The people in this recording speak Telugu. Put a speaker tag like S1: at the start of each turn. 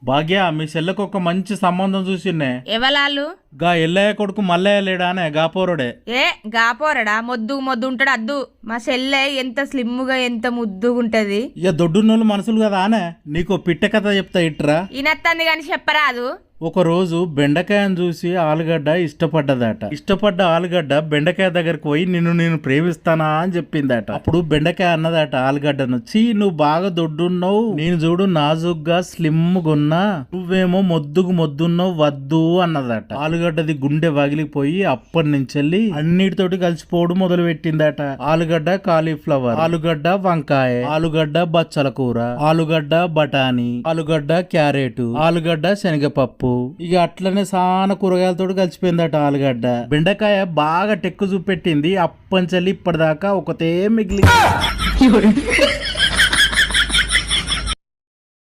S1: భాగ్య మీ చెల్లెకు ఒక మంచి సంబంధం చూసిన్నే.
S2: ఎవలాళ్ళు?
S1: గా ఎల్లయ్య కొడుకు మల్లయ్య లేడానే గాపోరుడే.
S2: ఏ గాపోరడా? మొద్దు ఉంటాడు అద్దు. మా చెల్లె ఎంత స్లిమ్గా ఎంత ముద్దుగుంటది.
S1: ఇక దొడ్డున్నోళ్ళు మనుషులు కదా అనే. నీకు పిట్ట కథ చెప్తా ఇట్రా.
S2: ఈనత్తంది గాని చెప్పరాదు.
S1: ఒక రోజు బెండకాయను చూసి ఆలుగడ్డ ఇష్టపడ్డదట. ఇష్టపడ్డ ఆలుగడ్డ బెండకాయ దగ్గరకు పోయి నేను ప్రేమిస్తానా అని చెప్పిందట. అప్పుడు బెండకాయ అన్నదట ఆలుగడ్డను, చీ నువ్వు బాగా దొడ్డున్నావు, నేను చూడు నాజుగ్గా స్లిమ్గున్నా, నువ్వేమో మొద్దున్నావు వద్దు అన్నదట. ఆలుగడ్డది గుండె వగిలిపోయి అప్పటి నుంచి అన్నిటితోటి కలిసిపోవడం మొదలు పెట్టిందట. ఆలుగడ్డ కాలీఫ్లవర్, ఆలుగడ్డ వంకాయ, ఆలుగడ్డ బచ్చల కూర, ఆలుగడ్డ బఠానీ, ఆలుగడ్డ క్యారెట్, ఆలుగడ్డ శనగపప్పు. ఇక అట్లనే సాన కూరగాయలతో కలిసిపోయిందట ఆలుగడ్డ. బెండకాయ బాగా టెక్కు చూపెట్టింది. అప్పంచల్లి ఇప్పటిదాకా ఒకతే మిగిలి